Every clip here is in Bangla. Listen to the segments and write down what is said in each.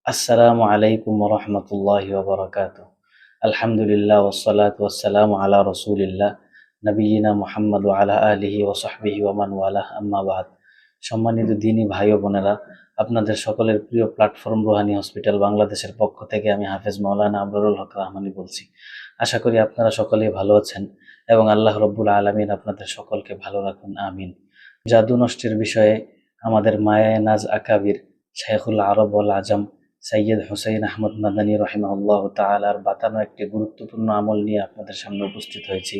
আসসালামু আলাইকুম রহমতুল্লাহি ওয়া বারাকাতুহু। আলহামদুলিল্লাহ ওয়াসসালাতু ওয়াসসালামু আলা রাসূলিল্লাহ নবিয়িনা মুহাম্মদ ওয়া আলা আলিহি ওয়া সাহবিহি ওয়া মান ওয়ালাহ, আম্মা বাদ। সম্মানিত দিনী ভাই ও বোনেরা, আপনাদের সকলের প্রিয় প্ল্যাটফর্ম রুহানি হসপিটাল বাংলাদেশের পক্ষ থেকে আমি হাফেজ মাওলানা আবরারুল হক রহমানী বলছি। আশা করি আপনারা সকলেই ভালো আছেন এবং আল্লাহ রব্বুল আলামিন আপনাদের সকলকে ভালো রাখুন, আমিন। জাদু নষ্টের বিষয়ে আমাদের মায়ায়ে নাজ আকাবির শাইখুল আরব ওয়াল আজম সৈয়দ হুসাইন আহমদ মাদানী রহিমাহুল্লাহ তাআলার বাতানো একটি গুরুত্বপূর্ণ আমল নিয়ে আপনাদের সামনে উপস্থিত হয়েছি।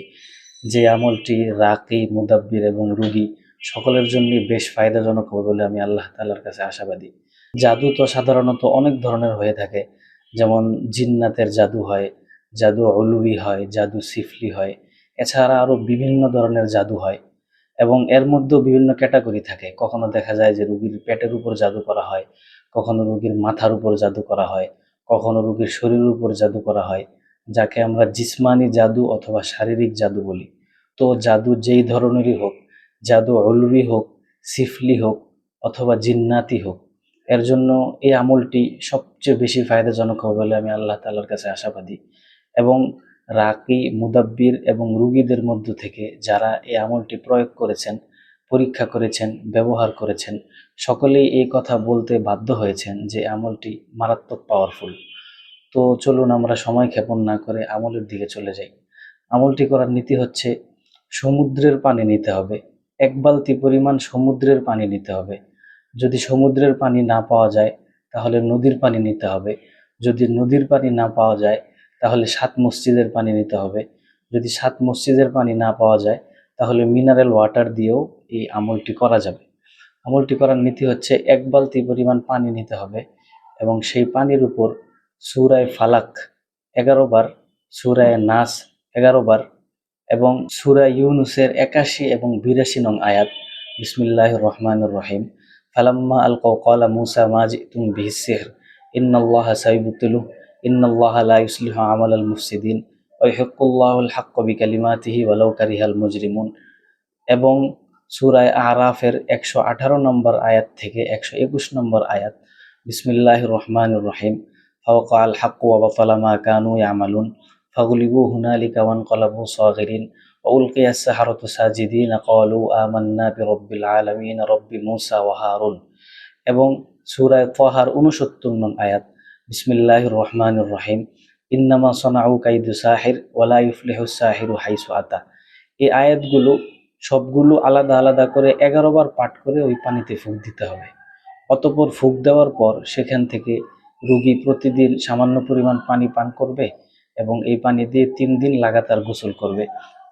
যে আমলটি রাকি, মুদাব্বির এবং রুগী সকলের জন্যই বেশ ফায়দাজনক হবে বলে আমি আল্লাহ তাআলার কাছে আশাবাদী। জাদু তো সাধারণত অনেক ধরনের হয়ে থাকে, যেমন জিন্নাতের জাদু হয়, জাদু উলুই হয়, জাদু সিফলি হয়, এছাড়া আরও বিভিন্ন ধরনের জাদু হয় এবং এর মধ্যেও বিভিন্ন ক্যাটাগরি থাকে। কখনো দেখা যায় যে রুগীর পেটের উপর জাদু করা হয়, কখনো রুগীর মাথার উপর জাদু করা হয়, কখনো রুগীর শরীরের উপর জাদু করা হয়, যাকে আমরা জিসমানি জাদু অথবা শারীরিক জাদু বলি। তো জাদু যেই ধরনেরই হোক, জাদু উলুই হোক, সিফলি হোক অথবা জিন্নাতি হোক, এর জন্য এই আমলটি সবচেয়ে বেশি ফায়দাজনক হবে বলে আমি আল্লাহ তাআলার কাছে আশাবাদী। এবং রাকি, মুদাব্বির এবং রুগীদের মধ্য থেকে যারা এই আমলটি প্রয়োগ করেছেন, পরীক্ষা করেছেন, ব্যবহার করেছেন, সকলেই এই কথা বলতে বাধ্য হয়েছেন যে আমলটি মারাত্মক পাওয়ারফুল। তো চলুন আমরা সময় ক্ষেপণ না করে আমলের দিকে চলে যাই। আমলটি করার নীতি হচ্ছে, সমুদ্রের পানি নিতে হবে। 1 বালতি পরিমাণ সমুদ্রের পানি নিতে হবে। যদি সমুদ্রের পানি না পাওয়া যায় তাহলে নদীর পানি নিতে হবে। যদি নদীর পানি না পাওয়া যায় তাহলে 7 মসজিদের পানি নিতে হবে। যদি 7 মসজিদের পানি না পাওয়া যায় তাহলে মিনারেল ওয়াটার দিয়েও এই আমলটি করা যাবে। আমলটি করার নীতি হচ্ছে, 1 বালতি পরিমাণ পানি নিতে হবে এবং সেই পানির উপর সূরায়ে ফালাক 11 বার, সূরায়ে নাস 11 বার এবং সূরা ইউনুসের 81 এবং 82 নং আয়াত, বিসমিল্লাহির রহমানির রহিম, ফালাম্মা আলকাউ ক্বালা মূসা মা জিতুম বিহিস সিহর ইন্নাল্লাহা সাইয়ুবতিলুহু ইন্নাল্লাহা লা ইউসলিহু আমালাল মুফসিদিন ওয়া ইউহিক্কুল্লাহুল হাক্কা বিকালিমাতিহি ওয়ালাউ কারিহাল মুজরিমুন এবং সূরায়ে আরাফের 118 নম্বর আয়াত থেকে 121 নম্বর আয়াত, বিসমিল্লাহির রহমানির রহিম, ফাওয়াকাল হাক্কু ওয়া বাতালা মা কানু ইয়ামালুন ফাগুলিবু হুনালিকা ওয়ানকালাবু সাগিরিন ওয়া উলকিয়াস সাহারাতু সাজিদিন ক্বালু আমান্না বিরাব্বিল আলামিন রাব্বি মূসা ওয়া হারুন এবং সূরায়ে তাহার 69 নং আয়াত, বিসমিল্লাহির রহমানির রহিম, ইন্নামা সানাউ কাইদু সাহির ওয়া লা ইফলিহুস সাহিরু হাইসু আতা। এই আয়াতগুলো সবগুলো আলাদা আলাদা করে 11 বার পাঠ করে ওই পানিতে ফুঁক দিতে হবে। অতঃপর ফুঁক দেওয়ার পর সেখান থেকে রোগী প্রতিদিন সামান্য পরিমাণ পানি পান করবে এবং এই পানি দিয়ে 3 দিন লাগাতার গোসল করবে।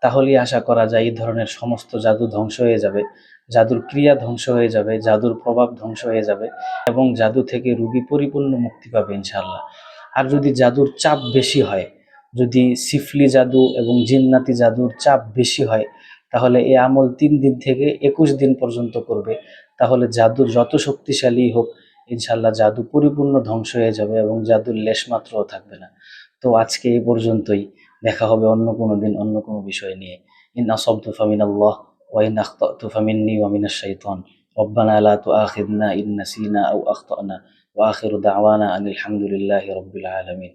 তাহলেই আশা করা যায় এই ধরনের সমস্ত জাদু ধ্বংস হয়ে যাবে, জাদুর ক্রিয়া ধ্বংস হয়ে যাবে, জাদুর প্রভাব ধ্বংস হয়ে যাবে এবং জাদু থেকে রোগী পরিপূর্ণ মুক্তি পাবে ইনশাআল্লাহ। আর যদি জাদুর চাপ বেশি হয়, যদি সিফলি জাদু এবং জিন্নাতি জাদুর চাপ বেশি হয়, তাহলে এই আমল 3 দিন থেকে 21 দিন পর্যন্ত করবে। তাহলে জাদু যত শক্তিশালী হোক, ইনশাআল্লাহ জাদু পরিপূর্ণ ধ্বংস হয়ে যাবে এবং জাদুর লেশমাত্রও থাকবে না। তো আজকে এই পর্যন্তই। দেখা হবে অন্য কোনো দিন অন্য কোনো বিষয় নিয়ে। ইন আসাবতু ফামিনাল্লাহ ওয়া ইন আখতাতু ফামিন্নী ওয়া মিনাশ শাইতান। রব্বানা লা তুআখিযনা ইন নাসিনা আও আখতানা ওয়া আখিরু দাওয়ানা আনিল হামদুলিল্লাহি রাব্বিল আলামিন।